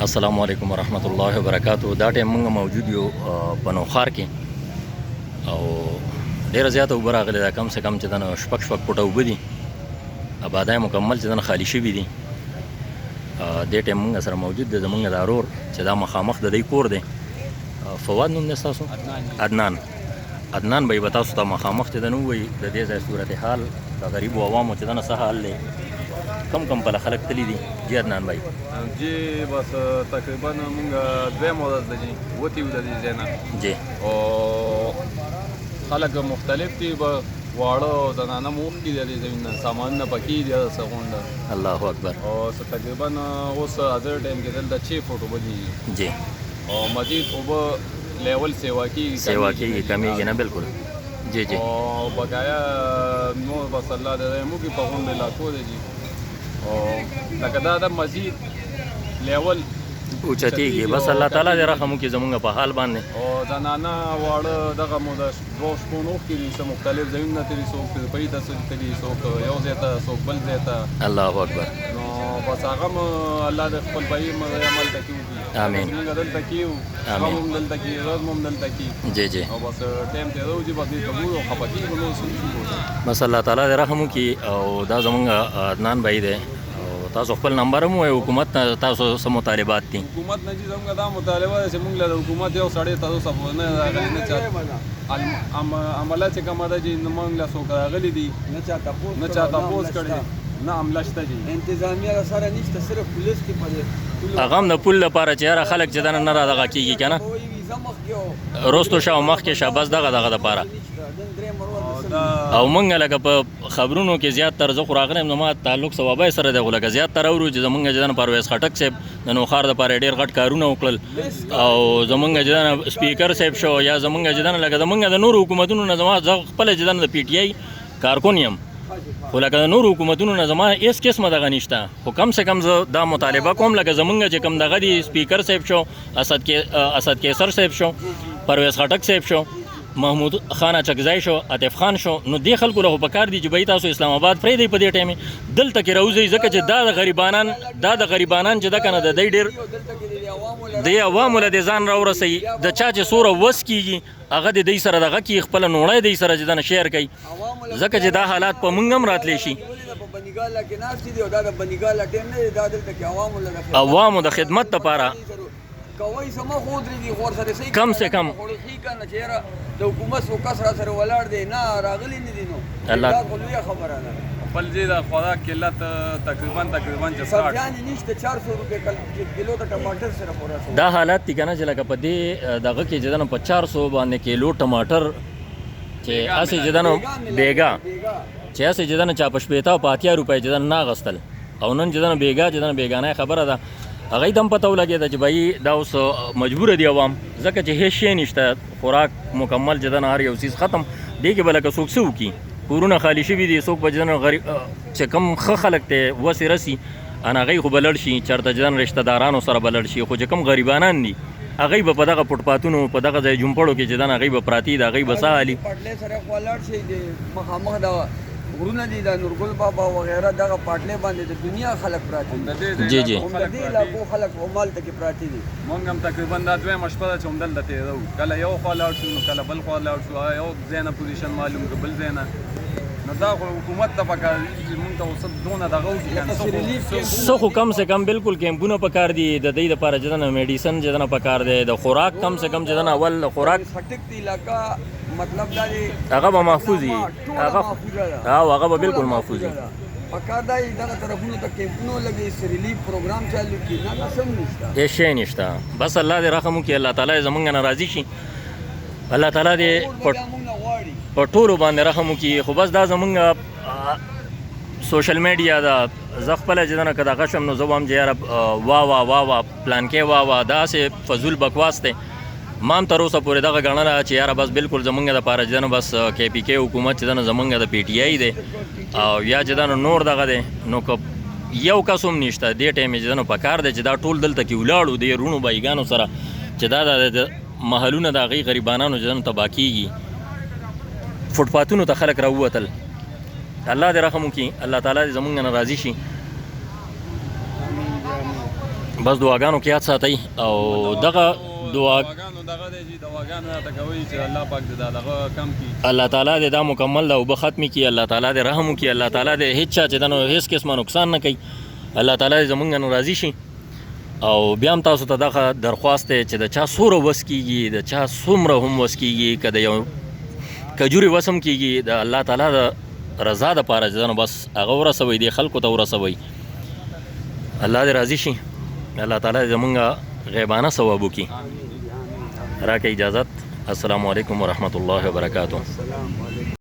السلام علیکم ورحمت الله وبرکاتو. دا ټیم موږ موجود یو په نوښار کې او ډېره زیاته اوبه راغلې ده، کم سے کم چې دنه شپږ فوټه اوبه دي، آبادای مکمل چې دنه خالي شوي دي. دې ټیم موږ سره موجود دی زموږ د ورور چې دا مخامخ د دی کور دی. فواد نوم دی ستاسو؟ عدنان به به تاسو ته مخامخ چې دنه ووایي د دې ځای صورتحال د غریبو عوامو چې دنه څه حال دی، کم پله خلک تللی دي. جی عدنان بھائی جی بس تقریبا مونږ دویم ورځ ده جی وتي یو د دې ځای نه جی، او خلک مختلف دي، واړه او زنانه مو اوښتي دي د دې ځایونه، سامانونه پکې دي هغه څه غونډه. الله اکبر. او تقریبا اوس حاضر ټایم کې دلته 6 فوټ اوبه دي جی، او مزید اوبه لیول سیوا کېږي کمیږي نه بالکل. جی جی، او بقایا نور بس الله دې موږ په غونډه علاقو دی جی، او لکه دا د مزید لیول اوچتېږي. بس الله تعالی دې رحم وکړي زمونږ په حال باندې. او زنانه واړه دغه مو د 2 شپو اوښتي دي، څه مختلف ځایونه تللي، څوک پۍ ته تللي، څوک یو ځای ته، څوک بل ځای ته. الله اکبر. نو بس هغه هم الله د خپل بهي عمل ته کېږي. آمین. موږ دلته کېیو، غم هم دلته کېږي، رزم هم دلته کېږي. جی جی، او بس ټایم تېرو چې بس دې ته ګورو خفه کېږو، نو څه بس الله تعالی دې رحم وکړي. او دا زمونږ عدنان بھائی دی. او تاسو خپل نمبر هم ووایئ، حکومت ته تاسو څه مطالبات دي؟ حکومت نه چې زموږ دا مطالبه ده چې موږ له حکومت یو سړی ته اوسه نه راغلی، نه چا عمله چې کومه ده چې موږ له څوک راغلي دي، نه چا تپوس کړی دی، نه عمله شته دي. انتظامیه سره نشته، صرف پولیس کې پدې هغه هم د پول لپاره چې هره خلک چې دنه نه را دغه کېږي که نه، رستو شه او مخکې شه، بس دغه دپاره. او موږ لکه په خبرونو کې زیات تر زه خو راغلی یم، زما تعلق صوابی سره دی، خو لکه زیات تر اورو چې زمونږ چې دنه پرویز خټک صاحب د نوښار دپاره ډېر غټ کارونه وکړل، او زمونږ چې دنه سپیکر صاحب شو، یا زمونږ چې دنه لکه زمونږ د نورو حکومتونو نه زما زه خپله چې دنه د پی ټي آی کارکون یم، خو لکه د نورو حکومتونو نه زما هېڅ قسمه دغه نشته. خو کم سے کم زه دا مطالبه کوم لکه زمونږ چې کوم دغه دي، سپیکر صاحب شو، اسد کیسر صاحب شو، پرویز خټک صاحب شو، محمود خان اچکزی شو، عاطف خان شو، نو دې خلکو له خو پکار دي چې بهی تاسو اسلام آباد پرېږدئ په دې ټایم دلته کې راوځئ، ځکه چې دا د غریبانان چې ده که نه د دی ډېر د عوامو له دې ځان راورسوي، د چا چې څوره وس کېږي هغه د دی سره دغه کړي، خپله نوړی دی سره چې دنه شیر کوي، ځکه چې دا حالات په موږ هم راتلی شي. عوامو د خدمت دپاره کم سے کم د حکومت څو کس را سره ولاړ دی، نه راغلی نه دي، نو دا خو لویه خبره ده. خپل ځای د خوراک قلت تقریبا چې سبزیان یې نشته، 400 روپۍ کیلو د ټماټر سره پوره شو. دا حالات دي که نه چې لکه په دې دغه کې چې دنه په 400 باندې کیلو ټماټر چې هسې چې دنه بیګا چې هسې چې دنه چا په 80 او 80 روپۍ چې دنه نه اخېستل، او نن چې دنه بیګا چې دنه بیګانۍ خبره ده، هغوی ته هم پته ولګېده چې بهی دا اوس مجبوره دي عوام، ځکه چې هېڅ شی نشته، خوراک مکمل چې دنه هر یو څیز ختم دی، کې به لکه څوک څه وکړي، کورونه خالي شوي دي، څوک به چې دنه غریب چې کوم ښه خلک دی وسې رسي ان هغوی خو به لړ شي چېرته چې دنه رشته دارانو سره به لړ شي، خو چې کوم غریبانان دي هغوی به په دغه فوټپاتونو په دغه ځای جومپړو کې چې دنه هغوی به پراته دي، هغوی به څه حالي پټلۍ سره خو ولاړ شي، د مخامخ د غرونه دي د نورګل بابا وغیره دغه پټلۍ باندې د دنیا خلک پراته دي. جی جی، د دې علاقو خلک همالته کې پراته دي. موږ هم تقریبا دا دویمه شپه ده چې همدلته تېرو، کله یو خوا لاړ شو، نو کله بل خوا لاړ شو، یو ځای نه پوزیشن معلوم که بل ځای نه. نو دا خو حکومت ته پکار دي چې موږ ته اوس دونه دغه وکړي، څه خو کم سے کم بالکل کیمپونه پکار دي د دې دپاره چې دنه میډیسن چې دنه پکار دی، د خوراک کم سے کم چې دنه اول خوراک خټک دی علاقه مطلب دا دی هغه به محفوظ وي، هغه به بالکل محفوظ وي. پکار دا دغه طرفونو ته کیمپونو لګي، ریلیف پروګرام چالو کړي، نه سم نشته، هېڅ شی نشته. بس الله دې رحم وکړي، الله تعالی زمونږ نه راضي شي، الله تعالی دې په ټولو باندې رحم وکړي. خو بس دا زمونږ سوشل میډیا ده، زه خپله چې دنه که دغه شم نو زه به هم چې یاره وا پلانکې وا داسې فضول بکواس دی. ما هم تر اوسه پورې دغه ګڼله چې یاره بس بالکل زمونږ دپاره چې دنه بس کې پي کې حکومت چې دنه زمونږ د پی ټي آی دی، او یا چې دنه نور دغه دی، نو که یو کس هم نشته دې ټایم چې دنه پکار دی چې دا ټول دلته کې ولاړو د رونو بایګانو سره چې دا د محلونه د هغوی غریبانانو چې دنه تباه کېږي، فوټپاتونو ته خلک راووتل. الله دې رحم وکړي، الله تعالی دې زمونږ نه راضي شي. بس دعاګانو کې یاد ساتئ او دغه دعا دواګانو دغه دی چې دواګانو راته کوي چې الله پاک دې دا دغه کم کړي. الله تعالی دې دا مکمل اوبه ختمې کړي، الله تعالی دې رحم وکړي، الله تعالی دې هیڅ چا چې دا نو هیڅ قسمه نقصان نه کوي، الله تعالی دې زمونږ نه راضي شي. او بیا هم تاسو ته دغه درخواست دی چې د چا څومره وس کېږي، د چا څومره هم وس کېږي، که د یو کجوري وس هم کېږي، د الله تعالی د رضا دپاره چې نو بس هغه ورسوئ، دې خلکو ته ورسوئ، الله دې راضي شي، الله تعالی دې زمونږ غیبانه ثواب وکړي. راکه اجازت. السلام علیکم ورحمۃ اللہ وبرکاتہ.